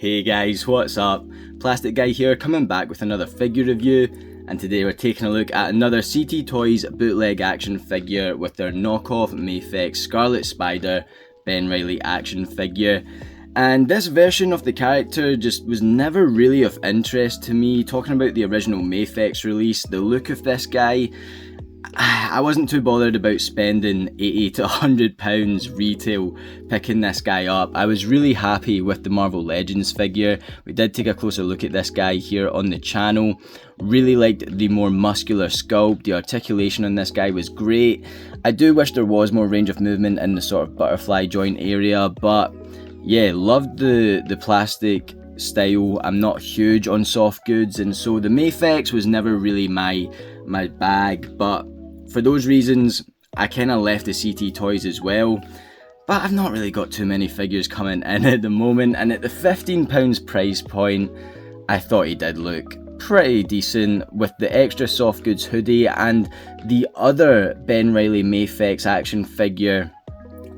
Hey guys, what's up? Plastic Guy here, coming back with another figure review, and today we're taking a look at another CT Toys bootleg action figure with their knockoff Mafex Scarlet Spider Ben Reilly action figure. And this version of the character just was never really of interest to me. Talking about the original Mafex release, the look of this guy, I wasn't too bothered about spending £80 to £100 retail picking this guy up. I was really happy with the Marvel Legends figure. We did take a closer look at this guy here on the channel. Really liked the more muscular sculpt. The articulation on this guy was great. I do wish there was more range of movement in the sort of butterfly joint area, but yeah, loved the plastic style. I'm not huge on soft goods, and so the Mafex was never really my bag, but for those reasons I kind of left the CT Toys as well. But I've not really got too many figures coming in at the moment, and at the £15 price point I thought he did look pretty decent with the extra soft goods hoodie and the other Ben Reilly Mafex action figure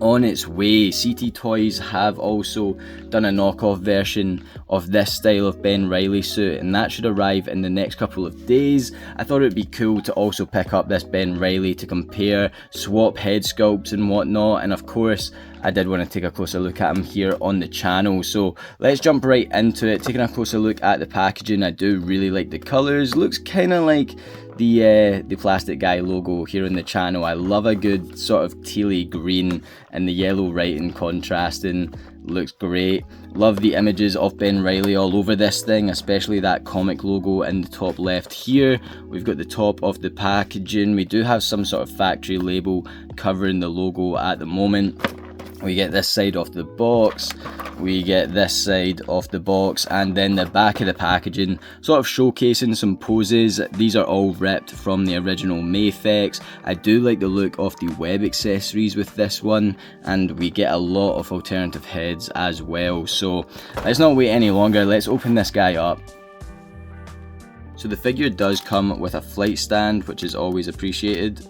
on its way. CT Toys have also done a knockoff version of this style of Ben Reilly suit, and that should arrive in the next couple of days. I thought it would be cool to also pick up this Ben Reilly to compare, swap head sculpts and whatnot, and of course I did want to take a closer look at him here on the channel. So let's jump right into it. Taking a closer look at the packaging, I do really like the colours. Looks kind of like the Plastic Guy logo here on the channel. I love a good sort of tealy green and the yellow writing contrasting. Looks great. Love the images of Ben Reilly all over this thing, especially that comic logo in the top left here. We've got the top of the packaging. We do have some sort of factory label covering the logo at the moment. We get this side of the box, we get this side of the box, and then the back of the packaging sort of showcasing some poses. These are all ripped from the original Mafex. I do like the look of the web accessories with this one, and we get a lot of alternative heads as well. So let's not wait any longer, let's open this guy up. So the figure does come with a flight stand, which is always appreciated.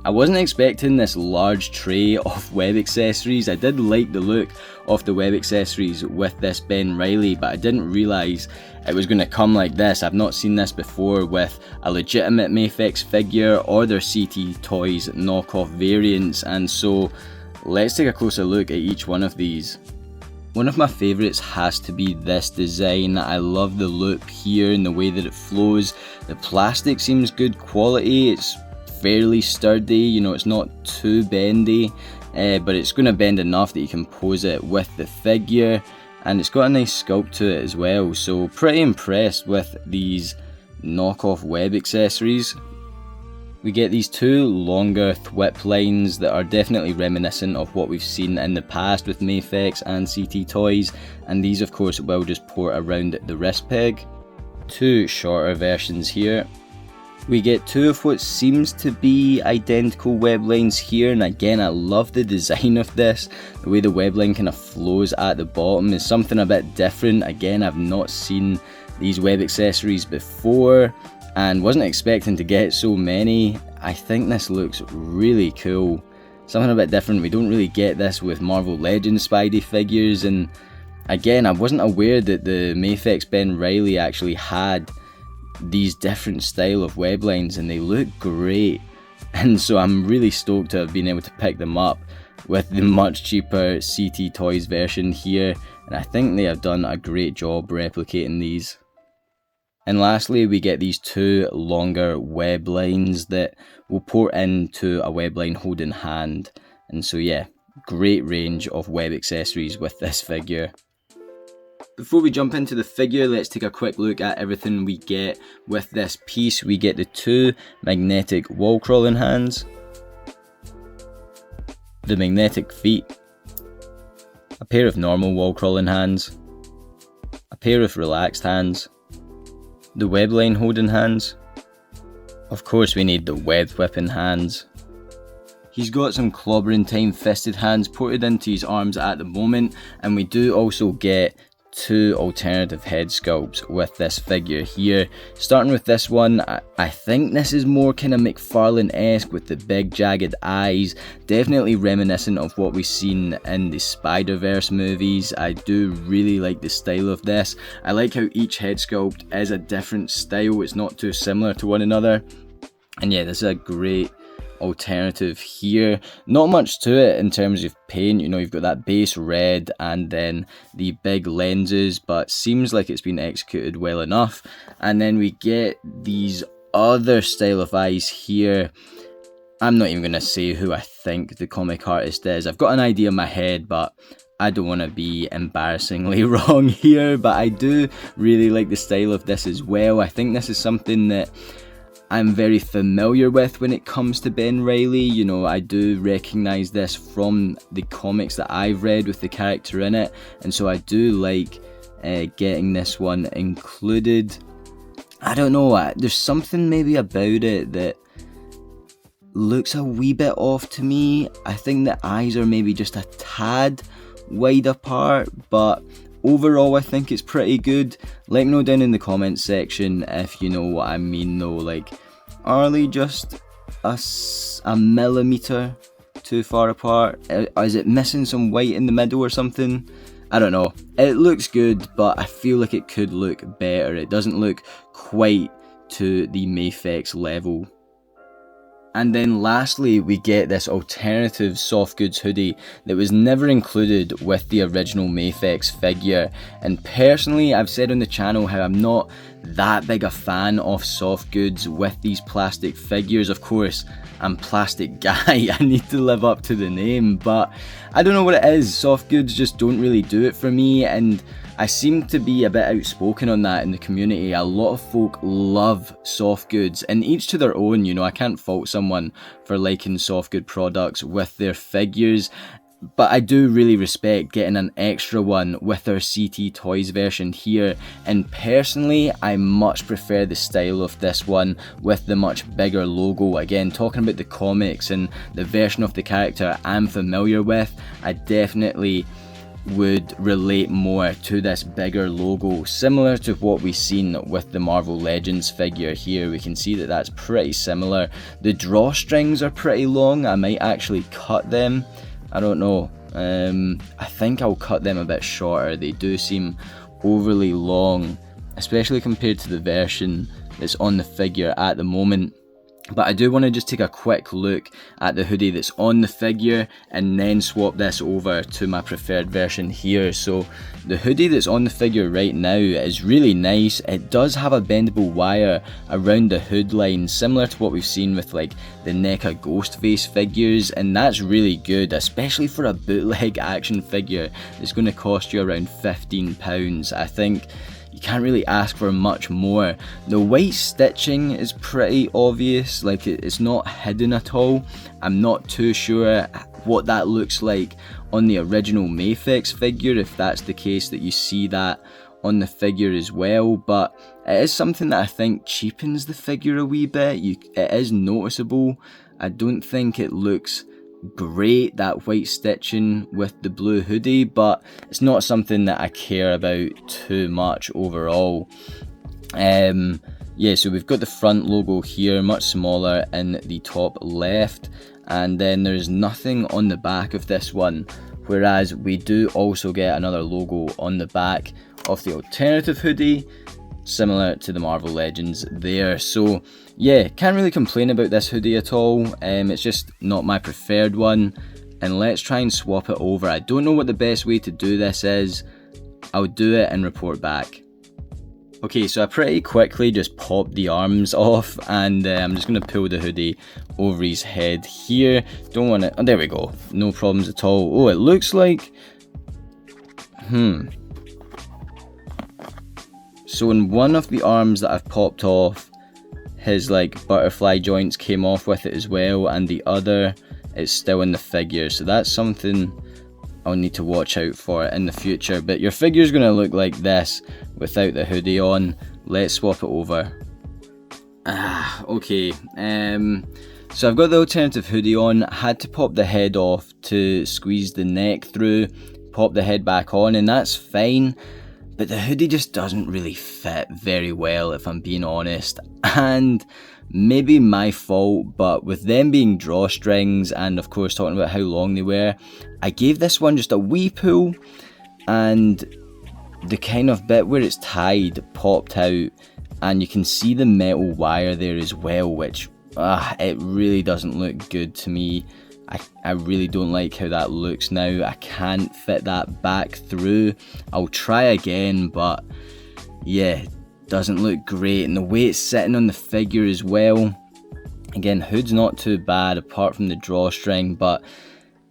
I wasn't expecting this large tray of web accessories. I did like the look of the web accessories with this Ben Reilly, but I didn't realise it was going to come like this. I've not seen this before with a legitimate Mafex figure or their CT Toys knockoff variants, and so let's take a closer look at each one of these. One of my favourites has to be this design. I love the loop here and the way that it flows. The plastic seems good quality. It's fairly sturdy, you know, it's not too bendy, but it's going to bend enough that you can pose it with the figure, and it's got a nice sculpt to it as well. So pretty impressed with these knockoff web accessories. We get these two longer thwip lines that are definitely reminiscent of what we've seen in the past with Mafex and CT Toys, and these of course will just port around the wrist peg. Two shorter versions here. We get two of what seems to be identical web lines here, and again I love the design of this. The way the web line kind of flows at the bottom is something a bit different. Again, I've not seen these web accessories before and wasn't expecting to get so many. I think this looks really cool. Something a bit different. We don't really get this with Marvel Legends Spidey figures, and again I wasn't aware that the Mafex Ben Reilly actually had these different style of web lines, and they look great, and so I'm really stoked to have been able to pick them up with the much cheaper CT Toys version here, and I think they have done a great job replicating these. And lastly, we get these two longer web lines that will port into a web line holding hand, and so yeah, great range of web accessories with this figure. Before we jump into the figure, let's take a quick look at everything we get with this piece. We get the two magnetic wall crawling hands, the magnetic feet, a pair of normal wall crawling hands, a pair of relaxed hands, the web line holding hands. Of course we need the web whipping hands. He's got some clobbering time fisted hands ported into his arms at the moment, and we do also get two alternative head sculpts with this figure here. Starting with this one, I think this is more kind of McFarlane-esque with the big jagged eyes, definitely reminiscent of what we've seen in the Spider-Verse movies. I do really like the style of this. I like how each head sculpt is a different style, it's not too similar to one another. And yeah, this is a great alternative here. Not much to it in terms of paint, you know, you've got that base red and then the big lenses, but seems like it's been executed well enough. And then we get these other style of eyes here. I'm not even going to say who I think the comic artist is. I've got an idea in my head, but I don't want to be embarrassingly wrong here. But I do really like the style of this as well. I think this is something that I'm very familiar with when it comes to Ben Reilly. You know, I do recognise this from the comics that I've read with the character in it, and so I do like getting this one included. I don't know, there's something maybe about it that looks a wee bit off to me. I think the eyes are maybe just a tad wide apart, but overall I think it's pretty good. Let me know down in the comments section if you know what I mean though, like, are they just a millimetre too far apart? Is it missing some white in the middle or something? I don't know. It looks good, but I feel like it could look better. It doesn't look quite to the Mafex level. And then lastly, we get this alternative soft goods hoodie that was never included with the original Mafex figure. And personally, I've said on the channel how I'm not that big a fan of soft goods with these plastic figures. Of course, I'm Plastic Guy, I need to live up to the name, but I don't know what it is. Soft goods just don't really do it for me, and I seem to be a bit outspoken on that in the community. A lot of folk love soft goods, and each to their own, you know, I can't fault someone for liking soft good products with their figures, but I do really respect getting an extra one with our CT Toys version here, and personally I much prefer the style of this one with the much bigger logo. Again, talking about the comics and the version of the character I'm familiar with, I definitely would relate more to this bigger logo, similar to what we've seen with the Marvel Legends figure here. We can see that that's pretty similar. The drawstrings are pretty long. I might actually cut them, I don't know. I think I'll cut them a bit shorter. They do seem overly long, especially compared to the version that's on the figure at the moment. But I do want to just take a quick look at the hoodie that's on the figure and then swap this over to my preferred version here. So the hoodie that's on the figure right now is really nice. It does have a bendable wire around the hood line, similar to what we've seen with like the NECA Ghostface figures, and that's really good, especially for a bootleg action figure that's going to cost you around £15. I think you can't really ask for much more. The white stitching is pretty obvious, like it's not hidden at all. I'm not too sure what that looks like on the original Mafex figure, if that's the case that you see that on the figure as well, but it is something that I think cheapens the figure a wee bit. It is noticeable. I don't think it looks great, that white stitching with the blue hoodie, but it's not something that I care about too much overall. Yeah, so we've got the front logo here, much smaller in the top left, and then there's nothing on the back of this one, whereas we do also get another logo on the back of the alternative hoodie, similar to the Marvel Legends there. So yeah, can't really complain about this hoodie at all. It's just not my preferred one, and let's try and swap it over. I don't know what the best way to do this is. I'll do it and report back. Okay, so I pretty quickly just popped the arms off, and I'm just going to pull the hoodie over his head here. Don't want it. Oh, there we go. No problems at all. Oh, it looks like... So in one of the arms that I've popped off, his like butterfly joints came off with it as well, and the other is still in the figure. So that's something I'll need to watch out for in the future. But your figure's going to look like this without the hoodie on. Let's swap it over. Okay. So I've got the alternative hoodie on. I had to pop the head off to squeeze the neck through, pop the head back on, and that's fine. but the hoodie just doesn't really fit very well, if I'm being honest, and maybe my fault, but with them being drawstrings and of course talking about how long they were, I gave this one just a wee pull, and the kind of bit where it's tied popped out, and you can see the metal wire there as well, which it really doesn't look good to me. I really don't like how that looks now. I can't fit that back through. I'll try again, but yeah, doesn't look great. And the way it's sitting on the figure as well, again, hood's not too bad apart from the drawstring, but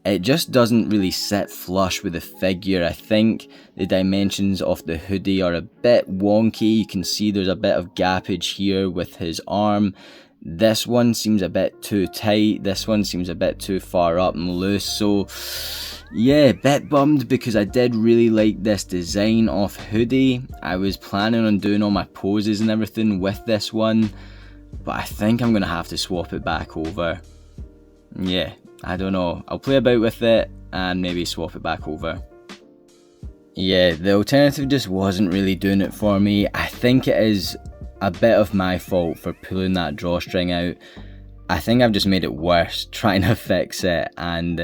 it just doesn't really sit flush with the figure. I think the dimensions of the hoodie are a bit wonky. You can see there's a bit of gappage here with his arm. This one seems a bit too tight, this one seems a bit too far up and loose, so yeah, bit bummed because I did really like this design of hoodie. I was planning on doing all my poses and everything with this one, but I think I'm going to have to swap it back over. Yeah, I don't know, I'll play about with it and maybe swap it back over. Yeah, the alternative just wasn't really doing it for me. I think it is a bit of my fault for pulling that drawstring out. I think I've just made it worse trying to fix it, and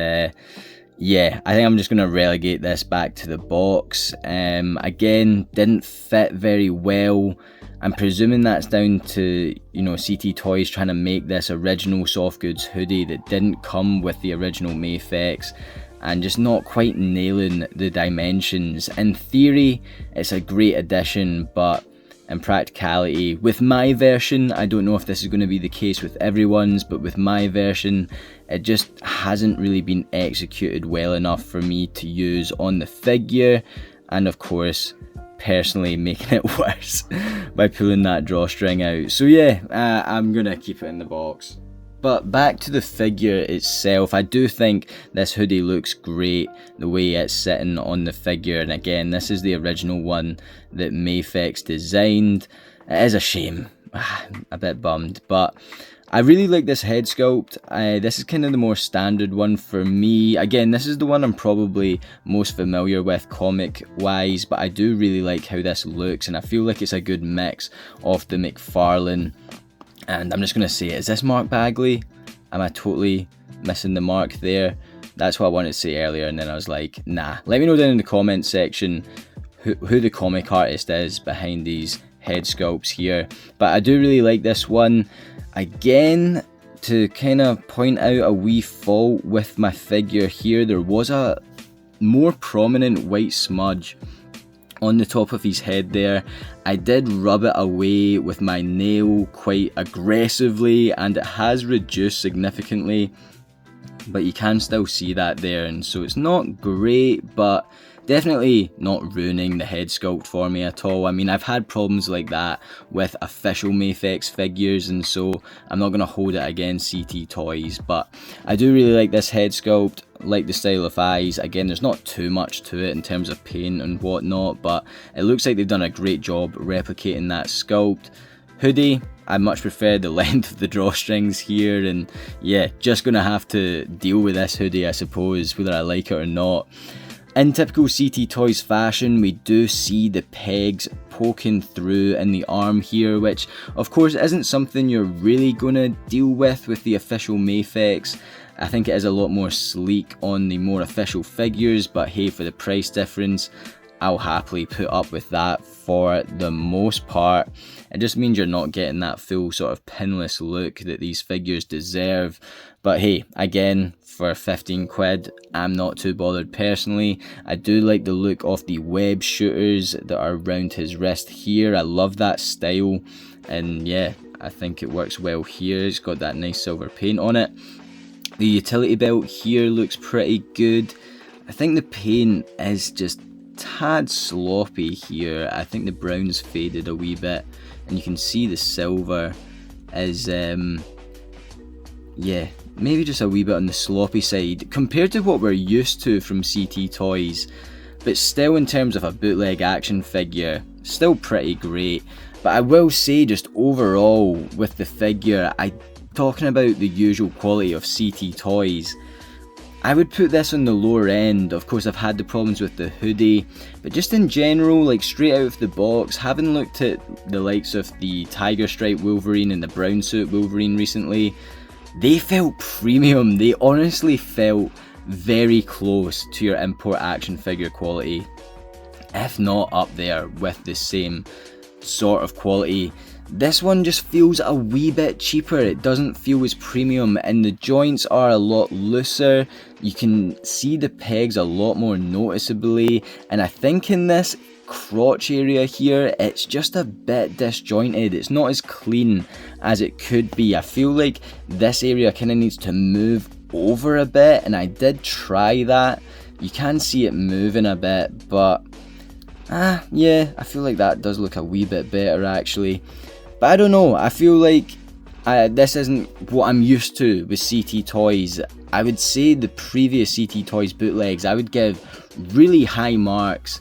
yeah, I think I'm just going to relegate this back to the box. Again, didn't fit very well. I'm presuming that's down to, you know, CT Toys trying to make this original soft goods hoodie that didn't come with the original Mafex, and just not quite nailing the dimensions. In theory, it's a great addition, but in practicality, with my version, I don't know if this is going to be the case with everyone's, but with my version, it just hasn't really been executed well enough for me to use on the figure, and of course, personally making it worse by pulling that drawstring out. So yeah, I'm going to keep it in the box. But back to the figure itself, I do think this hoodie looks great the way it's sitting on the figure, and again, this is the original one that Mafex designed. It is a shame, a bit bummed, but I really like this head sculpt. This is kind of the more standard one for me. Again, this is the one I'm probably most familiar with comic wise, but I do really like how this looks, and I feel like it's a good mix of the McFarlane. And I'm just going to say, is this Mark Bagley? Am I totally missing the mark there? That's what I wanted to say earlier, and then I was like, nah. Let me know down in the comments section who the comic artist is behind these head sculpts here. But I do really like this one. Again, to kind of point out a wee fault with my figure here, there was a more prominent white smudge on the top of his head there. I did rub it away with my nail quite aggressively, and it has reduced significantly, but you can still see that there, and so it's not great, but definitely not ruining the head sculpt for me at all. I mean, I've had problems like that with official Mafex figures, and so I'm not going to hold it against CT Toys, but I do really like this head sculpt, like the style of eyes. Again, there's not too much to it in terms of paint and whatnot, but it looks like they've done a great job replicating that sculpt. Hoodie, I much prefer the length of the drawstrings here, and yeah, just going to have to deal with this hoodie, I suppose, whether I like it or not. In typical CT Toys fashion, we do see the pegs poking through in the arm here, which of course isn't something you're really going to deal with the official Mafex. I think it is a lot more sleek on the more official figures, but hey, for the price difference, I'll happily put up with that for the most part. It just means you're not getting that full sort of pinless look that these figures deserve. But hey, again, for 15 quid, I'm not too bothered personally. I do like the look of the web shooters that are around his wrist here. I love that style, and yeah, I think it works well here. It's got that nice silver paint on it. The utility belt here looks pretty good. I think the paint is just tad sloppy here. I think the brown's faded a wee bit, and you can see the silver is yeah, maybe just a wee bit on the sloppy side compared to what we're used to from CT Toys, but still, in terms of a bootleg action figure, still pretty great. But I will say, just overall with the figure, talking about the usual quality of CT Toys, I would put this on the lower end. Of course, I've had the problems with the hoodie, but just in general, like straight out of the box, having looked at the likes of the Tiger Stripe Wolverine and the Brown Suit Wolverine recently, they felt premium. They honestly felt very close to your import action figure quality, if not up there with the same sort of quality. This one just feels a wee bit cheaper. It doesn't feel as premium, and the joints are a lot looser. You can see the pegs a lot more noticeably, and I think in this crotch area here, it's just a bit disjointed. It's not as clean as it could be. I feel like this area kind of needs to move over a bit, and I did try that. You can see it moving a bit, but yeah, I feel like that does look a wee bit better actually. But I don't know, I feel like this isn't what I'm used to with CT Toys. I would say the previous CT Toys bootlegs, I would give really high marks.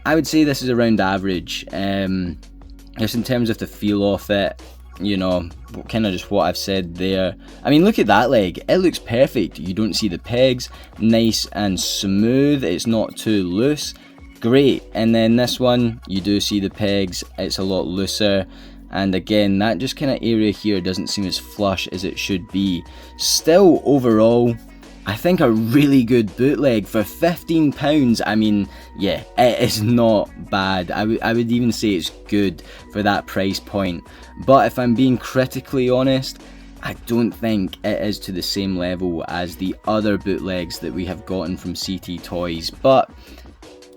I would say this is around average, just in terms of the feel of it, you know, kind of just what I've said there. I mean, look at that leg, it looks perfect. You don't see the pegs, nice and smooth, it's not too loose, great. And then this one, you do see the pegs, it's a lot looser. And again, that just kind of area here doesn't seem as flush as it should be. Still, overall, I think a really good bootleg for £15. I mean, yeah, it is not bad. I would even say it's good for that price point. But if I'm being critically honest, I don't think it is to the same level as the other bootlegs that we have gotten from CT Toys. But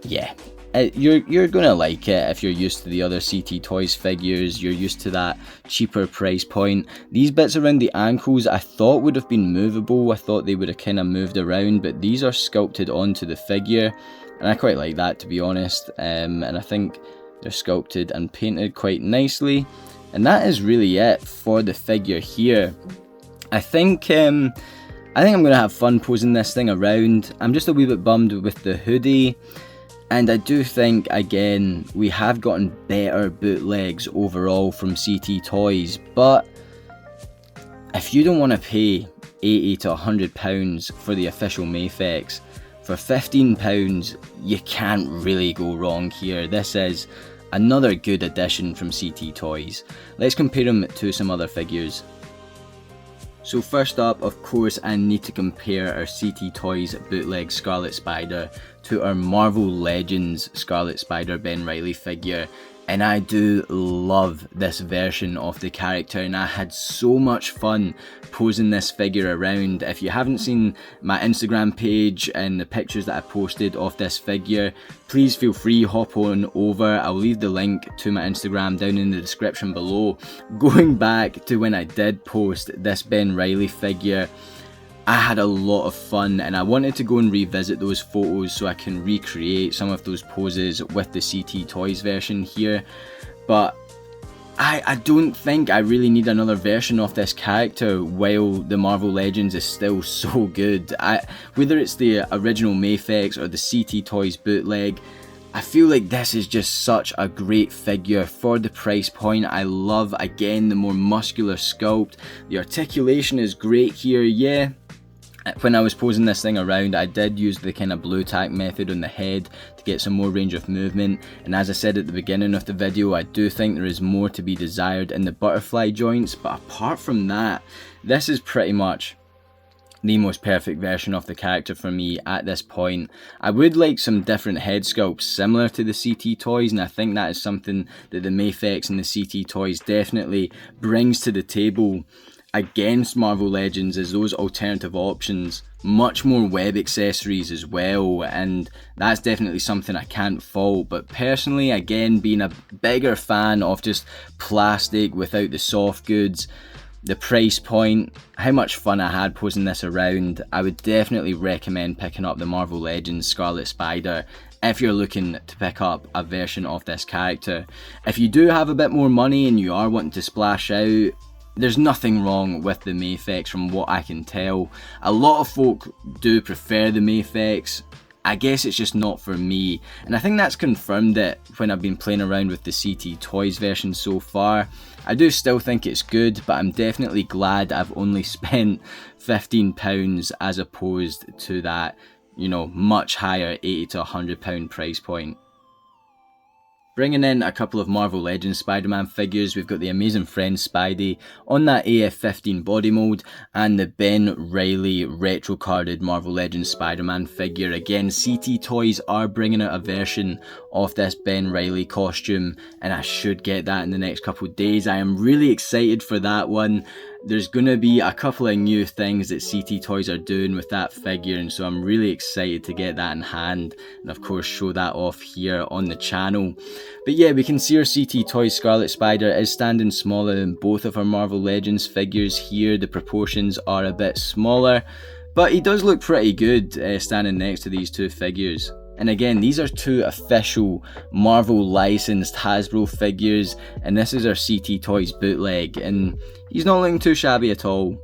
yeah, you're gonna like it if you're used to the other CT Toys figures, you're used to that cheaper price point. These bits around the ankles I thought would have been movable, I thought they would have kind of moved around, but these are sculpted onto the figure, and I quite like that, to be honest. And I think they're sculpted and painted quite nicely, and that is really it for the figure here. I think I'm gonna have fun posing this thing around. I'm just a wee bit bummed with the hoodie. And I do think, again, we have gotten better bootlegs overall from CT Toys, but if you don't want to pay £80 to £100 for the official Mafex, for £15, you can't really go wrong here. This is another good addition from CT Toys. Let's compare them to some other figures. So first up, of course, I need to compare our CT Toys bootleg Scarlet Spider to our Marvel Legends Scarlet Spider Ben Reilly figure, and I do love this version of the character, and I had so much fun posing this figure around. If you haven't seen my Instagram page and the pictures that I posted of this figure, please feel free, hop on over. I'll leave the link to my Instagram down in the description below. Going back to when I did post this Ben Reilly figure, I had a lot of fun, and I wanted to go and revisit those photos so I can recreate some of those poses with the CT Toys version here. But I don't think I really need another version of this character while the Marvel Legends is still so good. Whether it's the original Mafex or the CT Toys bootleg, I feel like this is just such a great figure for the price point. I love, again, the more muscular sculpt. The articulation is great here, yeah. When I was posing this thing around, I did use the kind of blue tack method on the head to get some more range of movement, and as I said at the beginning of the video, I do think there is more to be desired in the butterfly joints, but apart from that, this is pretty much the most perfect version of the character for me at this point. I would like some different head sculpts similar to the CT Toys, and I think that is something that the Mafex and the CT Toys definitely brings to the table against Marvel Legends, as those alternative options, much more web accessories as well, and that's definitely something I can't fault. But personally, again, being a bigger fan of just plastic without the soft goods, the price point, how much fun I had posing this around, I would definitely recommend picking up the Marvel Legends Scarlet Spider if you're looking to pick up a version of this character. If you do have a bit more money and you are wanting to splash out, there's nothing wrong with the Mafex from what I can tell. A lot of folk do prefer the Mafex. I guess it's just not for me, and I think that's confirmed it when I've been playing around with the CT Toys version so far. I do still think it's good, but I'm definitely glad I've only spent £15 as opposed to that, you know, much higher £80 to £100 price point. Bringing in a couple of Marvel Legends Spider-Man figures, we've got the Amazing Friends Spidey on that AF-15 body mold, and the Ben Reilly retro carded Marvel Legends Spider-Man figure. Again, CT Toys are bringing out a version of this Ben Reilly costume, and I should get that in the next couple of days. I am really excited for that one. There's going to be a couple of new things that CT Toys are doing with that figure, and so I'm really excited to get that in hand and of course show that off here on the channel. But yeah, we can see our CT Toys Scarlet Spider is standing smaller than both of our Marvel Legends figures here. The proportions are a bit smaller, but he does look pretty good standing next to these two figures. And again, these are two official Marvel licensed Hasbro figures, and this is our CT Toys bootleg, and he's not looking too shabby at all.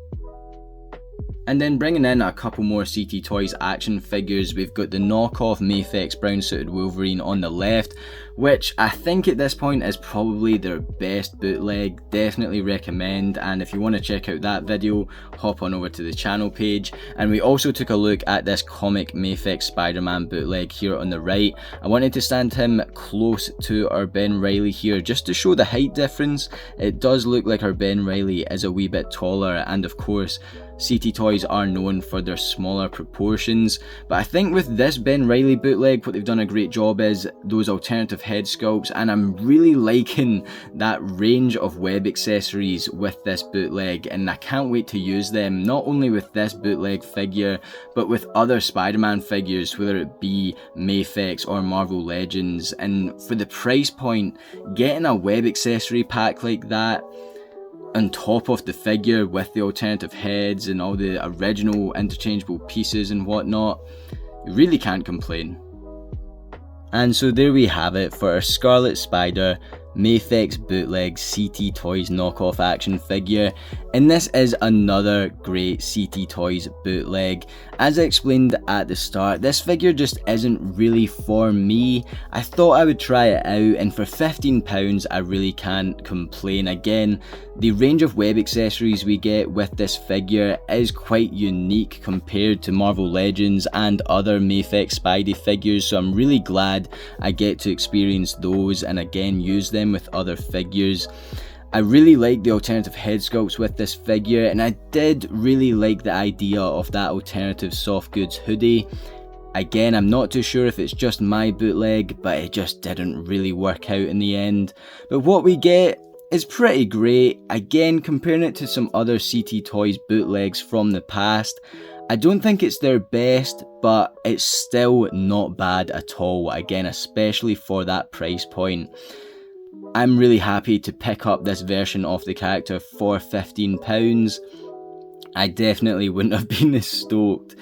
And then bringing in a couple more CT Toys action figures, we've got the knockoff Mafex brown suited Wolverine on the left, which I think at this point is probably their best bootleg. Definitely recommend, and if you want to check out that video, hop on over to the channel page. And we also took a look at this comic Mafex Spider-Man bootleg here on the right. I wanted to stand him close to our Ben Reilly here just to show the height difference. It does look like our Ben Reilly is a wee bit taller, and of course CT Toys are known for their smaller proportions, but I think with this Ben Reilly bootleg, what they've done a great job is those alternative head sculpts, and I'm really liking that range of web accessories with this bootleg, and I can't wait to use them, not only with this bootleg figure, but with other Spider-Man figures, whether it be Mafex or Marvel Legends. And for the price point, getting a web accessory pack like that on top of the figure with the alternative heads and all the original interchangeable pieces and whatnot, you really can't complain. And so there we have it for our Scarlet Spider Mafex bootleg CT Toys knockoff action figure, and this is another great CT Toys bootleg. As I explained at the start, this figure just isn't really for me. I thought I would try it out, and for £15 I really can't complain. Again, the range of web accessories we get with this figure is quite unique compared to Marvel Legends and other Mafex Spidey figures, so I'm really glad I get to experience those and again use them with other figures. I really like the alternative head sculpts with this figure, and I did really like the idea of that alternative soft goods hoodie. Again, I'm not too sure if it's just my bootleg, but it just didn't really work out in the end. But what we get is pretty great. Again, comparing it to some other CT Toys bootlegs from the past, I don't think it's their best, but it's still not bad at all. Again, especially for that price point. I'm really happy to pick up this version of the character for £15. I definitely wouldn't have been this stoked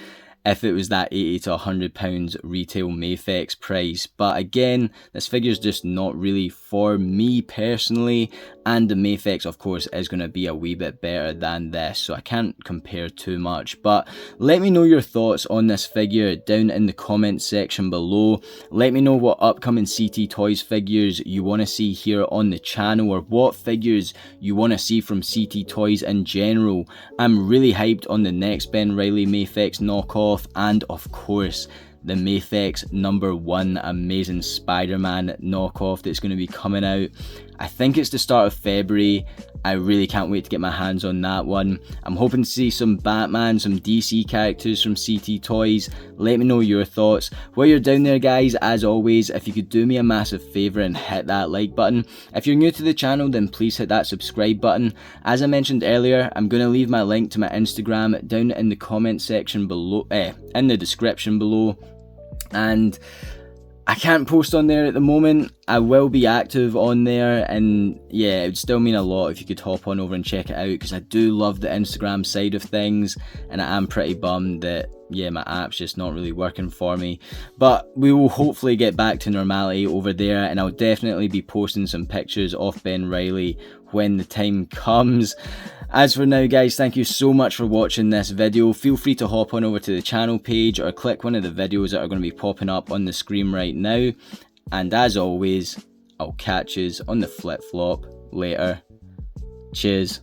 if it was that £80 to £100 retail Mafex price, but again, this figure's just not really for me personally, and the Mafex of course is going to be a wee bit better than this, so I can't compare too much. But let me know your thoughts on this figure down in the comment section below. Let me know what upcoming CT Toys figures you want to see here on the channel, or what figures you want to see from CT Toys in general. I'm really hyped on the next Ben Reilly Mafex knockoff, and of course the Mafex No.186 Amazing Spider-Man knockoff that's going to be coming out. I think it's the start of February. I really can't wait to get my hands on that one. I'm hoping to see some Batman, some DC characters from CT Toys. Let me know your thoughts. While you're down there guys, as always, if you could do me a massive favour and hit that like button. If you're new to the channel, then please hit that subscribe button. As I mentioned earlier, I'm going to leave my link to my Instagram down in the comment section below, in the description below. And I can't post on there at the moment. I will be active on there, and yeah, it would still mean a lot if you could hop on over and check it out, because I do love the Instagram side of things, and I am pretty bummed that, yeah, my app's just not really working for me. But we will hopefully get back to normality over there, and I'll definitely be posting some pictures of Ben Reilly when the time comes. As for now guys, thank you so much for watching this video. Feel free to hop on over to the channel page or click one of the videos that are going to be popping up on the screen right now. And as always, I'll catch yous on the flip flop later. Cheers.